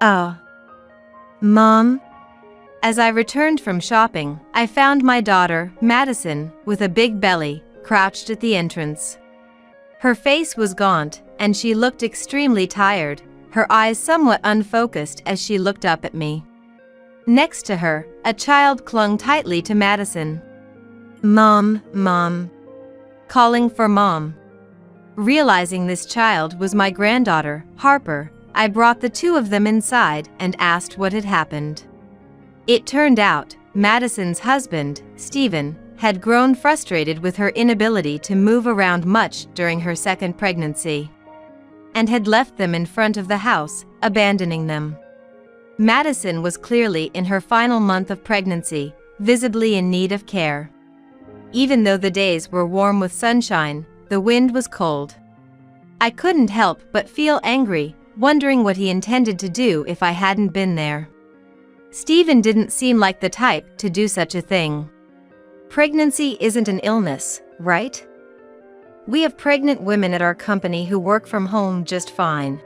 Oh. Mom? As I returned from shopping, I found my daughter, Madison, with a big belly, crouched at the entrance. Her face was gaunt, and she looked extremely tired, her eyes somewhat unfocused as she looked up at me. Next to her, a child clung tightly to Madison. Mom, Mom. Calling for Mom. Realizing this child was my granddaughter, Harper, I brought the two of them inside and asked what had happened. It turned out, Madison's husband, Stephen, had grown frustrated with her inability to move around much during her second pregnancy, and had left them in front of the house, abandoning them. Madison was clearly in her final month of pregnancy, visibly in need of care. Even though the days were warm with sunshine, the wind was cold. I couldn't help but feel angry, wondering what he intended to do if I hadn't been there. Stephen didn't seem like the type to do such a thing. Pregnancy isn't an illness, right? We have pregnant women at our company who work from home just fine.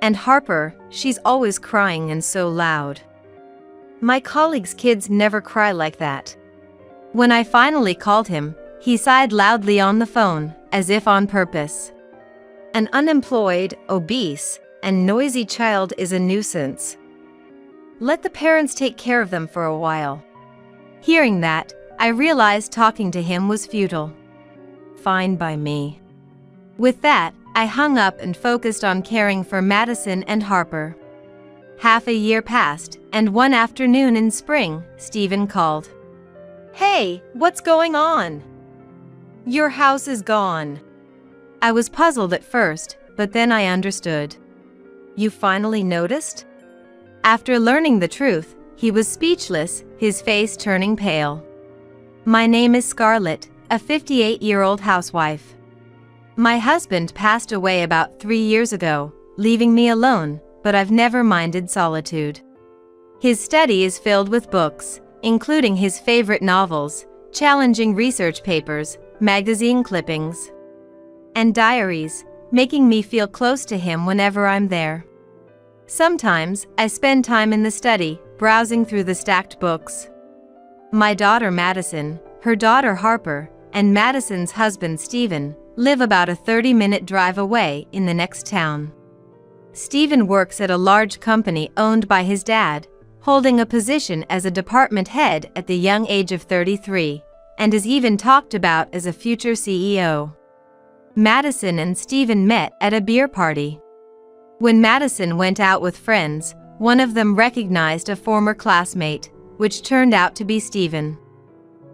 And Harper, she's always crying and so loud. My colleagues' kids never cry like that. When I finally called him, he sighed loudly on the phone, as if on purpose. An unemployed, obese, and noisy child is a nuisance. Let the parents take care of them for a while. Hearing that, I realized talking to him was futile. Fine by me. With that, I hung up and focused on caring for Madison and Harper. Half a year passed, and one afternoon in spring, Stephen called. Hey, what's going on? Your house is gone. I was puzzled at first, but then I understood. You finally noticed? After learning the truth, he was speechless, his face turning pale. My name is Scarlett, a 58-year-old housewife. My husband passed away about 3 years ago, leaving me alone, but I've never minded solitude. His study is filled with books, including his favorite novels, challenging research papers, magazine clippings, and diaries, making me feel close to him whenever I'm there. Sometimes, I spend time in the study, browsing through the stacked books. My daughter Madison, her daughter Harper, and Madison's husband Stephen live about a 30-minute drive away in the next town. Stephen works at a large company owned by his dad, holding a position as a department head at the young age of 33, and is even talked about as a future CEO. Madison and Stephen met at a beer party. When Madison went out with friends, one of them recognized a former classmate, which turned out to be Stephen.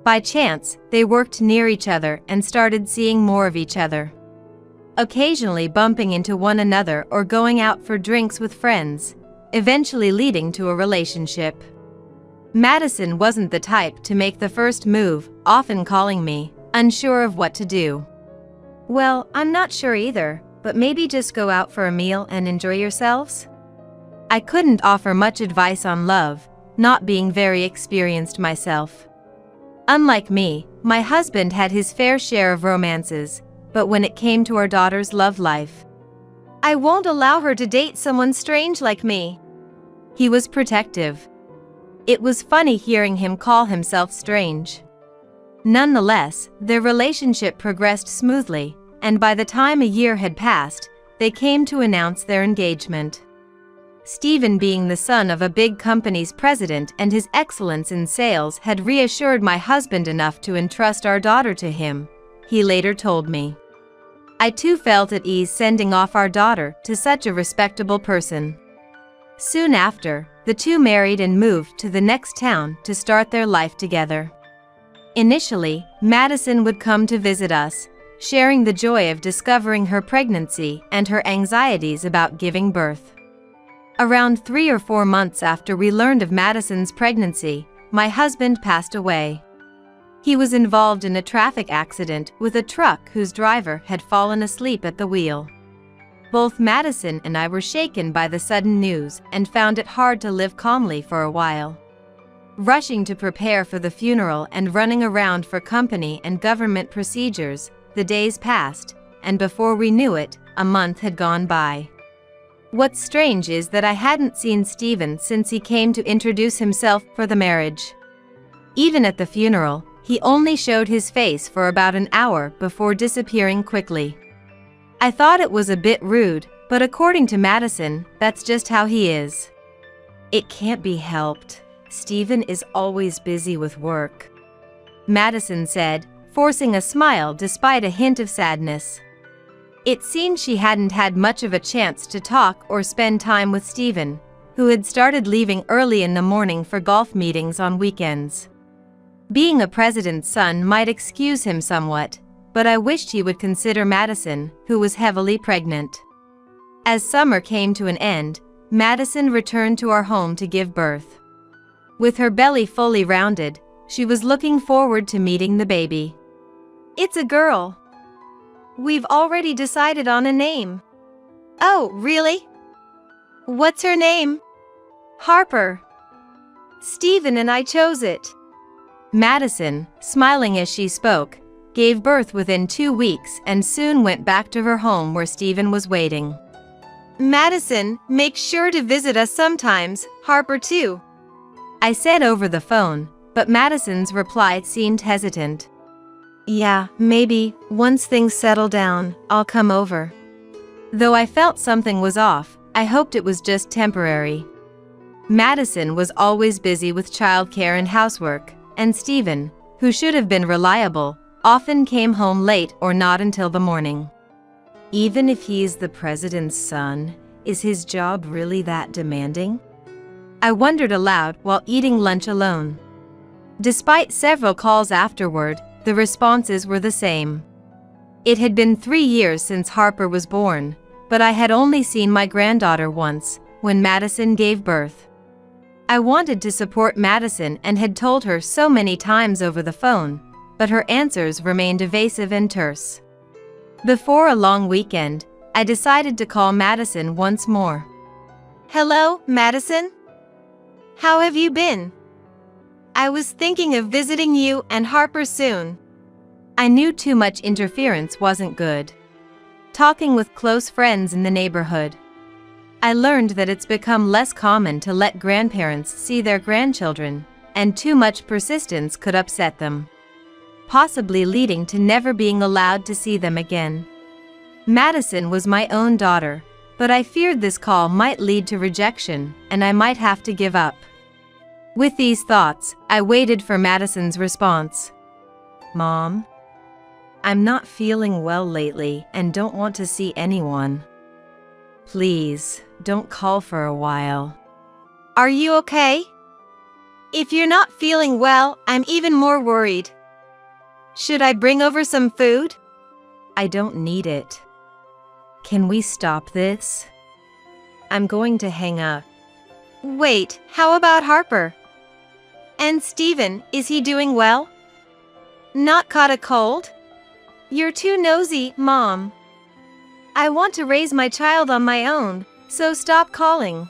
By chance, they worked near each other and started seeing more of each other, occasionally bumping into one another or going out for drinks with friends, eventually leading to a relationship. Madison wasn't the type to make the first move, often calling me, unsure of what to do. Well, I'm not sure either, but maybe just go out for a meal and enjoy yourselves? I couldn't offer much advice on love, not being very experienced myself. Unlike me, my husband had his fair share of romances, but when it came to our daughter's love life, I won't allow her to date someone strange like me. He was protective. It was funny hearing him call himself strange. Nonetheless, their relationship progressed smoothly, and by the time a year had passed, they came to announce their engagement. Stephen, being the son of a big company's president and his excellence in sales, had reassured my husband enough to entrust our daughter to him, he later told me. I too felt at ease sending off our daughter to such a respectable person. Soon after, the two married and moved to the next town to start their life together. Initially, Madison would come to visit us, sharing the joy of discovering her pregnancy and her anxieties about giving birth. Around 3 or 4 months after we learned of Madison's pregnancy, my husband passed away. He was involved in a traffic accident with a truck whose driver had fallen asleep at the wheel. Both Madison and I were shaken by the sudden news and found it hard to live calmly for a while. Rushing to prepare for the funeral and running around for company and government procedures, the days passed, and before we knew it, a month had gone by. What's strange is that I hadn't seen Stephen since he came to introduce himself for the marriage. Even at the funeral, he only showed his face for about an hour before disappearing quickly. I thought it was a bit rude, but according to Madison, that's just how he is. It can't be helped. Stephen is always busy with work, Madison said, forcing a smile despite a hint of sadness. It seemed she hadn't had much of a chance to talk or spend time with Stephen, who had started leaving early in the morning for golf meetings on weekends. Being a president's son might excuse him somewhat, but I wished he would consider Madison, who was heavily pregnant. As summer came to an end, Madison returned to our home to give birth. With her belly fully rounded, she was looking forward to meeting the baby. It's a girl. We've already decided on a name. Oh, really? What's her name? Harper. Stephen and I chose it. Madison, smiling as she spoke, gave birth within 2 weeks and soon went back to her home where Stephen was waiting. Madison, make sure to visit us sometimes, Harper too, I said over the phone, but Madison's reply seemed hesitant. Yeah, maybe, once things settle down, I'll come over. Though I felt something was off, I hoped it was just temporary. Madison was always busy with childcare and housework, and Stephen, who should have been reliable, often came home late or not until the morning. Even if he's the president's son, is his job really that demanding? I wondered aloud while eating lunch alone. Despite several calls afterward, the responses were the same. It had been 3 years since Harper was born, but I had only seen my granddaughter once, when Madison gave birth. I wanted to support Madison and had told her so many times over the phone, but her answers remained evasive and terse. Before a long weekend, I decided to call Madison once more. Hello, Madison? How have you been? I was thinking of visiting you and Harper soon. I knew too much interference wasn't good. Talking with close friends in the neighborhood, I learned that it's become less common to let grandparents see their grandchildren, and too much persistence could upset them, possibly leading to never being allowed to see them again. Madison was my own daughter, but I feared this call might lead to rejection, and I might have to give up. With these thoughts, I waited for Madison's response. Mom, I'm not feeling well lately and don't want to see anyone. Please, don't call for a while. Are you okay? If you're not feeling well, I'm even more worried. Should I bring over some food? I don't need it. Can we stop this? I'm going to hang up. Wait, how about Harper? And Stephen, is he doing well? Not caught a cold? You're too nosy, Mom. I want to raise my child on my own, so stop calling.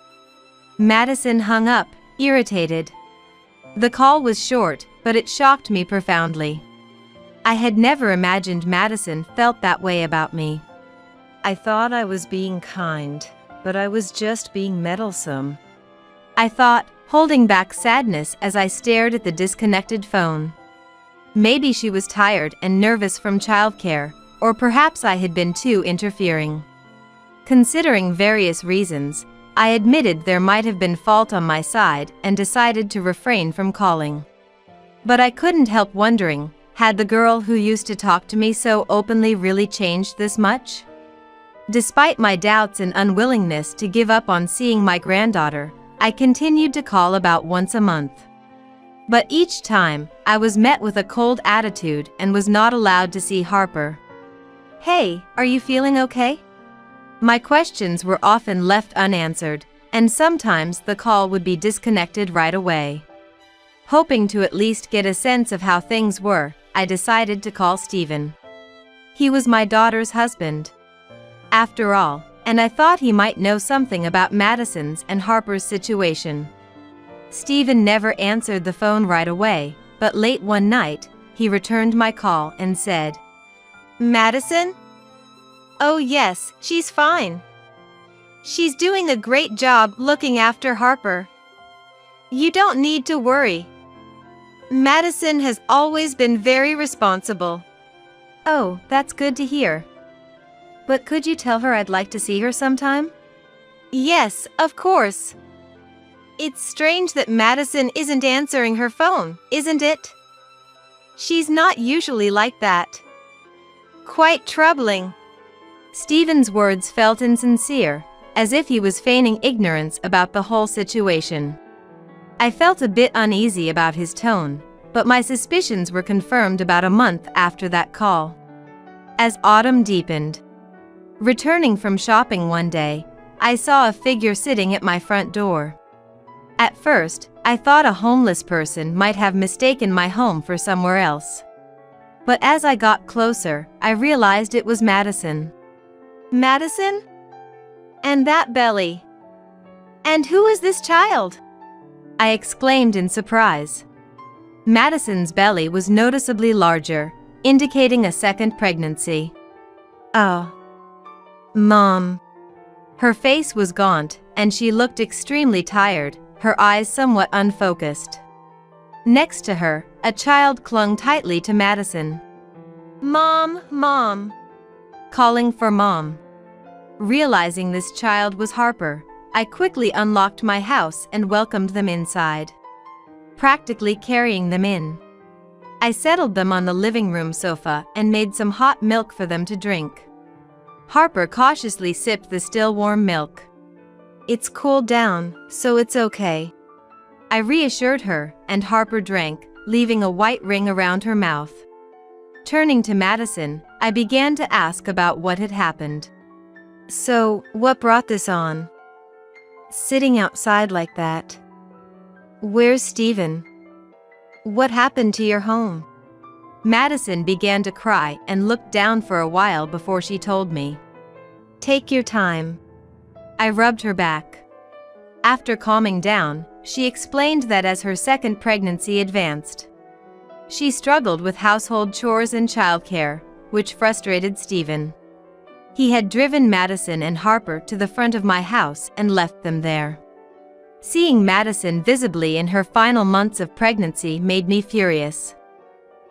Madison hung up, irritated. The call was short, but it shocked me profoundly. I had never imagined Madison felt that way about me. I thought I was being kind, but I was just being meddlesome, I thought, holding back sadness as I stared at the disconnected phone. Maybe she was tired and nervous from childcare, or perhaps I had been too interfering. Considering various reasons, I admitted there might have been fault on my side and decided to refrain from calling. But I couldn't help wondering, had the girl who used to talk to me so openly really changed this much? Despite my doubts and unwillingness to give up on seeing my granddaughter, I continued to call about once a month. But each time, I was met with a cold attitude and was not allowed to see Harper. Hey, are you feeling okay? My questions were often left unanswered, and sometimes the call would be disconnected right away. Hoping to at least get a sense of how things were, I decided to call Stephen. He was my daughter's husband, after all, and I thought he might know something about Madison's and Harper's situation. Stephen never answered the phone right away, but late one night, he returned my call and said, "Madison? Oh yes, she's fine. She's doing a great job looking after Harper. You don't need to worry. Madison has always been very responsible. Oh, that's good to hear. But could you tell her I'd like to see her sometime? Yes, of course. It's strange that Madison isn't answering her phone, isn't it? She's not usually like that. Quite troubling. Stephen's words felt insincere, as if he was feigning ignorance about the whole situation. I felt a bit uneasy about his tone, but my suspicions were confirmed about a month after that call. As autumn deepened. Returning from shopping one day, I saw a figure sitting at my front door. At first, I thought a homeless person might have mistaken my home for somewhere else. But as I got closer, I realized it was Madison. Madison? And that belly. And who is this child? I exclaimed in surprise. Madison's belly was noticeably larger, indicating a second pregnancy. Oh. Mom. Her face was gaunt, and she looked extremely tired, her eyes somewhat unfocused. Next to her, a child clung tightly to Madison. Mom, Mom. Calling for Mom. Realizing this child was Harper, I quickly unlocked my house and welcomed them inside, practically carrying them in. I settled them on the living room sofa and made some hot milk for them to drink. Harper cautiously sipped the still warm milk. It's cooled down, so it's okay. I reassured her, and Harper drank, leaving a white ring around her mouth. Turning to Madison, I began to ask about what had happened. So, what brought this on? Sitting outside like that. Where's Stephen? What happened to your home? Madison began to cry and looked down for a while before she told me. Take your time. I rubbed her back. After calming down, she explained that as her second pregnancy advanced, she struggled with household chores and childcare, which frustrated Stephen. He had driven Madison and Harper to the front of my house and left them there. Seeing Madison visibly in her final months of pregnancy made me furious.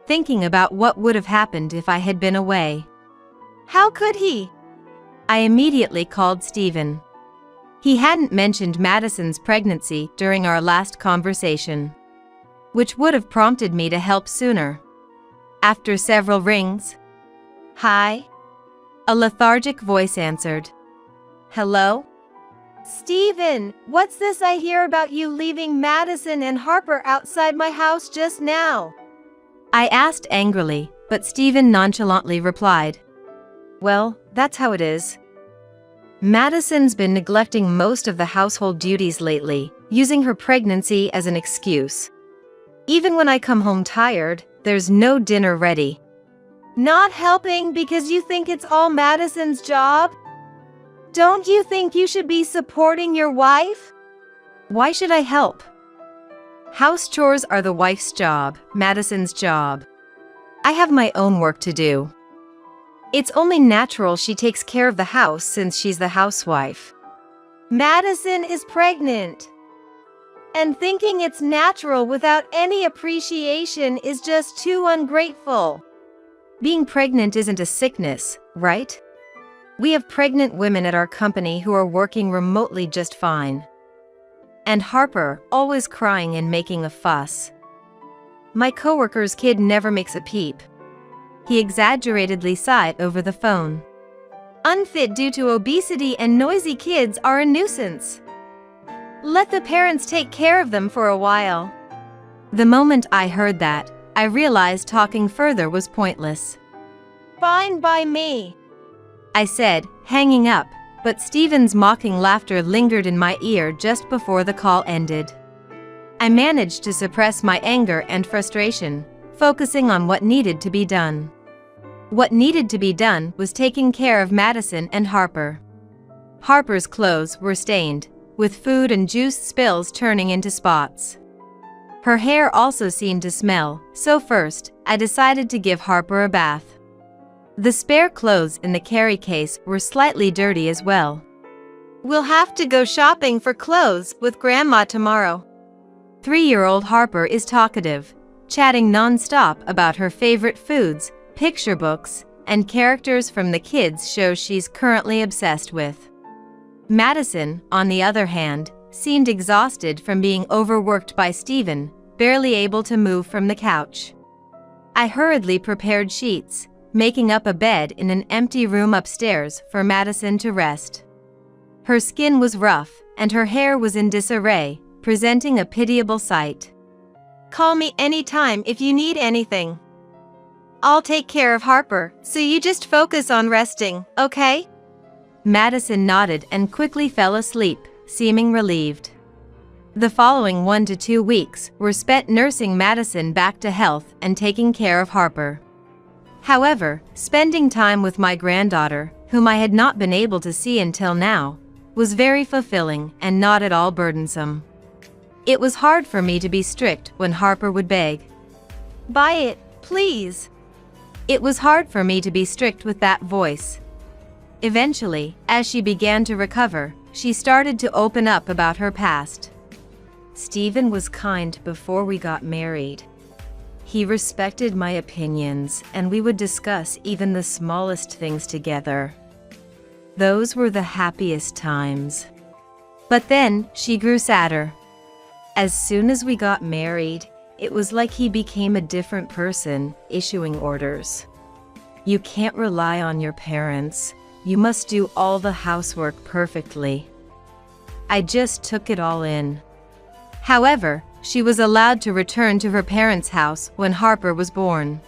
Thinking about what would have happened if I had been away. How could he? I immediately called Stephen. He hadn't mentioned Madison's pregnancy during our last conversation, which would have prompted me to help sooner. After several rings, "Hi?" a lethargic voice answered. "Hello? Stephen, what's this I hear about you leaving Madison and Harper outside my house just now?" I asked angrily, but Stephen nonchalantly replied, "Well, that's how it is. Madison's been neglecting most of the household duties lately, using her pregnancy as an excuse. Even when I come home tired, there's no dinner ready." Not helping because you think it's all Madison's job? Don't you think you should be supporting your wife? Why should I help? House chores are the wife's job, Madison's job. I have my own work to do. It's only natural she takes care of the house since she's the housewife. Madison is pregnant. And thinking it's natural without any appreciation is just too ungrateful. Being pregnant isn't a sickness, right? We have pregnant women at our company who are working remotely just fine. And Harper, always crying and making a fuss. My coworker's kid never makes a peep. He exaggeratedly sighed over the phone. Unfit due to obesity and noisy kids are a nuisance. Let the parents take care of them for a while. The moment I heard that, I realized talking further was pointless. Fine by me, I said, hanging up, but Stephen's mocking laughter lingered in my ear just before the call ended. I managed to suppress my anger and frustration, focusing on what needed to be done. What needed to be done was taking care of Madison and Harper. Harper's clothes were stained, with food and juice spills turning into spots. Her hair also seemed to smell, so first, I decided to give Harper a bath. The spare clothes in the carry case were slightly dirty as well. We'll have to go shopping for clothes with Grandma tomorrow. 3-year-old Harper is talkative, chatting non-stop about her favorite foods, picture books, and characters from the kids' shows she's currently obsessed with. Madison, on the other hand, seemed exhausted from being overworked by Stephen, barely able to move from the couch. I hurriedly prepared sheets, making up a bed in an empty room upstairs for Madison to rest. Her skin was rough, and her hair was in disarray, presenting a pitiable sight. Call me anytime if you need anything. I'll take care of Harper, so you just focus on resting, okay? Madison nodded and quickly fell asleep, seeming relieved. The following 1 to 2 weeks were spent nursing Madison back to health and taking care of Harper. However, spending time with my granddaughter, whom I had not been able to see until now, was very fulfilling and not at all burdensome. It was hard for me to be strict when Harper would beg. Buy it, please. It was hard for me to be strict with that voice. Eventually, as she began to recover, she started to open up about her past. Stephen was kind before we got married. He respected my opinions, and we would discuss even the smallest things together. Those were the happiest times. But then, she grew sadder. As soon as we got married, it was like he became a different person, issuing orders. You can't rely on your parents. You must do all the housework perfectly. I just took it all in. However, she was allowed to return to her parents' house when Harper was born.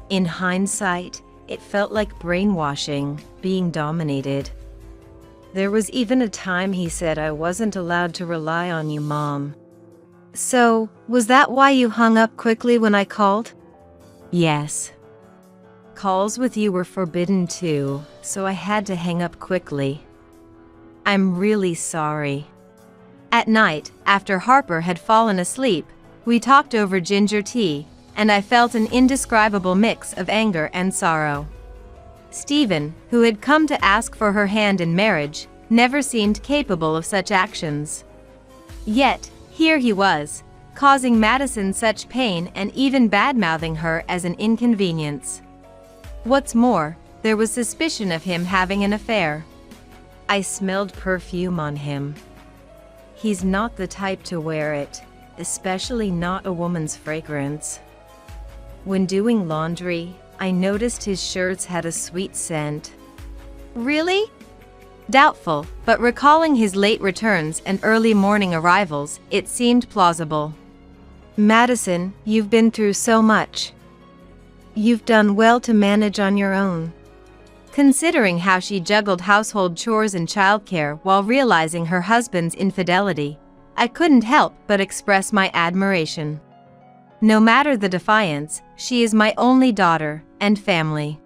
In hindsight, it felt like brainwashing, being dominated. There was even a time he said I wasn't allowed to rely on you, Mom. So, was that why you hung up quickly when I called? Yes. Calls with you were forbidden too, so I had to hang up quickly. I'm really sorry. At night, after Harper had fallen asleep, we talked over ginger tea, and I felt an indescribable mix of anger and sorrow. Stephen, who had come to ask for her hand in marriage, never seemed capable of such actions. Yet, here he was, causing Madison such pain and even bad-mouthing her as an inconvenience. What's more, there was suspicion of him having an affair. I smelled perfume on him. He's not the type to wear it, especially not a woman's fragrance. When doing laundry, I noticed his shirts had a sweet scent. Really? Doubtful, but recalling his late returns and early morning arrivals, it seemed plausible. Madison, you've been through so much. You've done well to manage on your own. Considering how she juggled household chores and childcare while realizing her husband's infidelity, I couldn't help but express my admiration. No matter the defiance, she is my only daughter and family.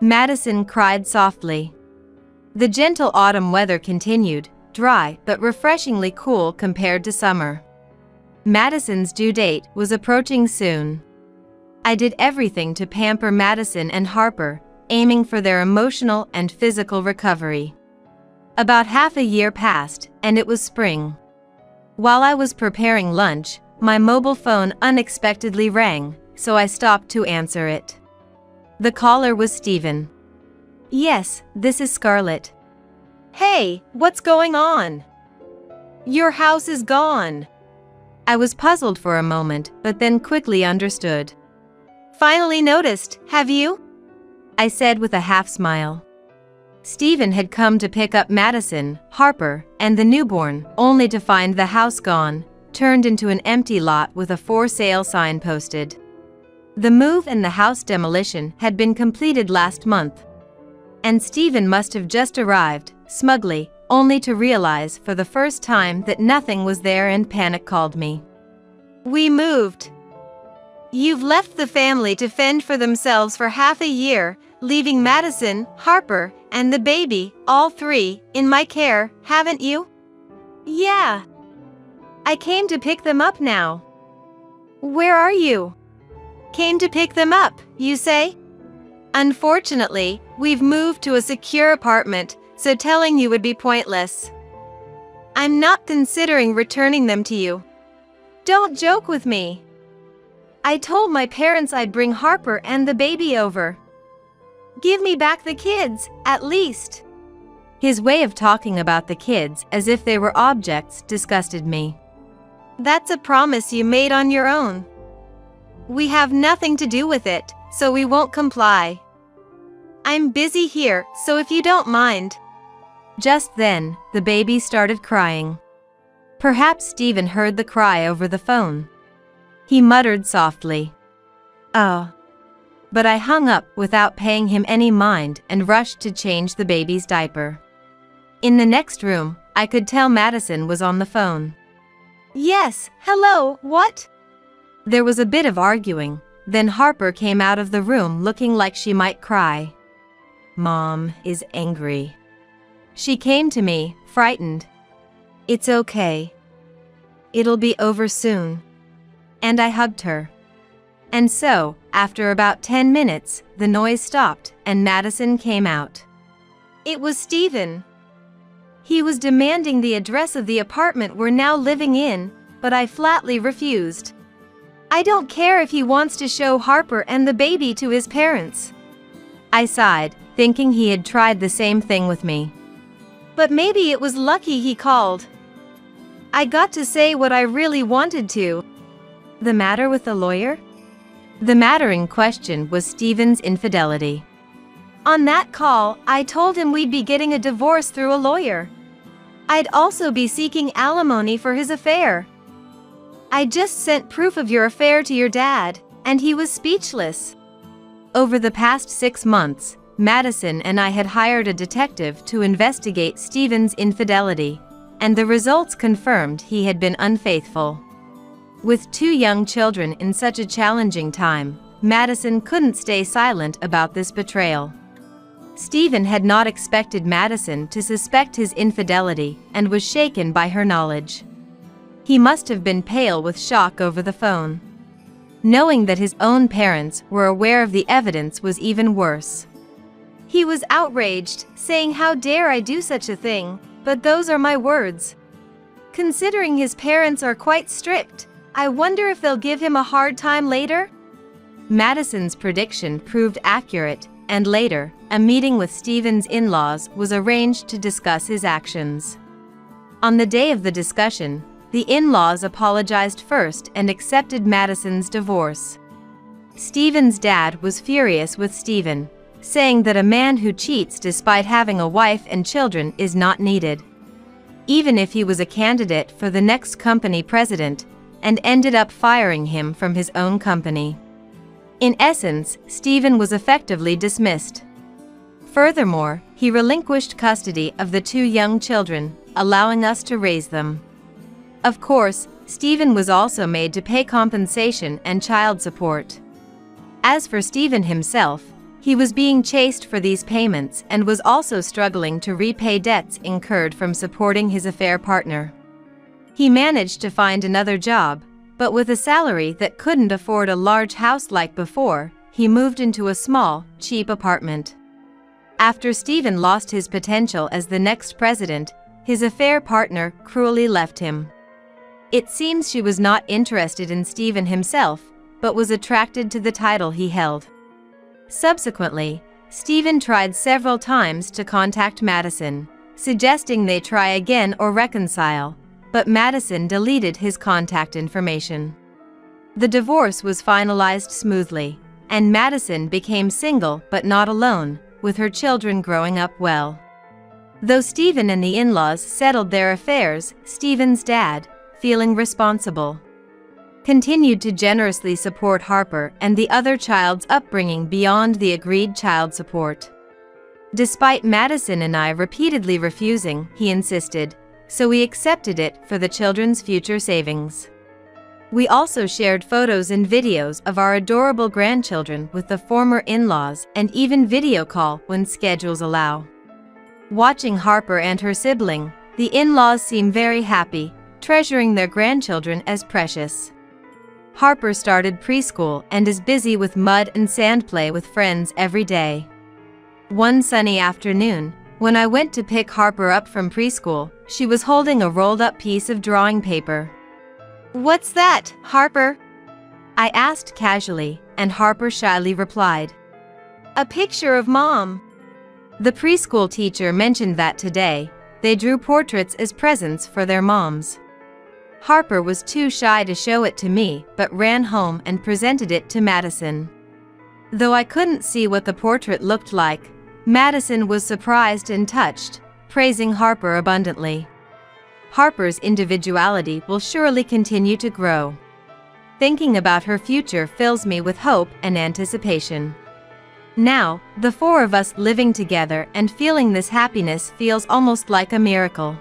Madison cried softly. The gentle autumn weather continued, dry but refreshingly cool compared to summer. Madison's due date was approaching soon. I did everything to pamper Madison and Harper, aiming for their emotional and physical recovery. About half a year passed, and it was spring. While I was preparing lunch, my mobile phone unexpectedly rang, so I stopped to answer it. The caller was Stephen. Yes, this is Scarlett. Hey, what's going on? Your house is gone. I was puzzled for a moment, but then quickly understood. Finally noticed, have you? I said with a half smile. Stephen had come to pick up Madison, Harper, and the newborn, only to find the house gone, turned into an empty lot with a for sale sign posted. The move and the house demolition had been completed last month. And Stephen must have just arrived, smugly, only to realize for the first time that nothing was there, and panic called me. We moved. You've left the family to fend for themselves for half a year, leaving Madison, Harper, and the baby, all three, in my care, haven't you? Yeah. I came to pick them up now. Where are you? Came to pick them up, you say? Unfortunately, we've moved to a secure apartment, so telling you would be pointless. I'm not considering returning them to you. Don't joke with me. I told my parents I'd bring Harper and the baby over. Give me back the kids, at least. His way of talking about the kids as if they were objects disgusted me. That's a promise you made on your own. We have nothing to do with it, so we won't comply. I'm busy here, so if you don't mind. Just then, the baby started crying. Perhaps Stephen heard the cry over the phone. He muttered softly, "Oh." But I hung up without paying him any mind and rushed to change the baby's diaper. In the next room, I could tell Madison was on the phone. "Yes, hello, what?" There was a bit of arguing, then Harper came out of the room looking like she might cry. "Mom is angry." She came to me, frightened. "It's okay. It'll be over soon." And I hugged her. And so, after about 10 minutes, the noise stopped and Madison came out. It was Stephen. He was demanding the address of the apartment we're now living in, but I flatly refused. I don't care if he wants to show Harper and the baby to his parents. I sighed, thinking he had tried the same thing with me. But maybe it was lucky he called. I got to say what I really wanted to. The matter with the lawyer? The matter in question was Stephen's infidelity. On that call, I told him we'd be getting a divorce through a lawyer. I'd also be seeking alimony for his affair. I just sent proof of your affair to your dad, and he was speechless. Over the past 6 months, Madison and I had hired a detective to investigate Stephen's infidelity, and the results confirmed he had been unfaithful. With 2 young children in such a challenging time, Madison couldn't stay silent about this betrayal. Stephen had not expected Madison to suspect his infidelity and was shaken by her knowledge. He must have been pale with shock over the phone. Knowing that his own parents were aware of the evidence was even worse. He was outraged, saying, "How dare I do such a thing, but those are my words." Considering his parents are quite strict, I wonder if they'll give him a hard time later? Madison's prediction proved accurate, and later, a meeting with Stephen's in-laws was arranged to discuss his actions. On the day of the discussion, the in-laws apologized first and accepted Madison's divorce. Stephen's dad was furious with Stephen, saying that a man who cheats despite having a wife and children is not needed. Even if he was a candidate for the next company president, and ended up firing him from his own company. In essence, Stephen was effectively dismissed. Furthermore, he relinquished custody of the 2 young children, allowing us to raise them. Of course, Stephen was also made to pay compensation and child support. As for Stephen himself, he was being chased for these payments and was also struggling to repay debts incurred from supporting his affair partner. He managed to find another job, but with a salary that couldn't afford a large house like before, he moved into a small, cheap apartment. After Stephen lost his potential as the next president, his affair partner cruelly left him. It seems she was not interested in Stephen himself, but was attracted to the title he held. Subsequently, Stephen tried several times to contact Madison, suggesting they try again or reconcile, but Madison deleted his contact information. The divorce was finalized smoothly, and Madison became single but not alone, with her children growing up well. Though Stephen and the in-laws settled their affairs, Stephen's dad, feeling responsible, continued to generously support Harper and the other child's upbringing beyond the agreed child support. Despite Madison and I repeatedly refusing, he insisted, so we accepted it for the children's future savings. We also shared photos and videos of our adorable grandchildren with the former in-laws and even video call when schedules allow. Watching Harper and her sibling, the in-laws seem very happy, treasuring their grandchildren as precious. Harper started preschool and is busy with mud and sand play with friends every day. One sunny afternoon, When I went to pick Harper up from preschool, she was holding a rolled-up piece of drawing paper. "What's that, Harper?" I asked casually, and Harper shyly replied, "A picture of Mom." The preschool teacher mentioned that today, they drew portraits as presents for their moms. Harper was too shy to show it to me, but ran home and presented it to Madison. Though I couldn't see what the portrait looked like, Madison was surprised and touched, praising Harper abundantly. Harper's individuality will surely continue to grow. Thinking about her future fills me with hope and anticipation. Now, the four of us living together and feeling this happiness feels almost like a miracle.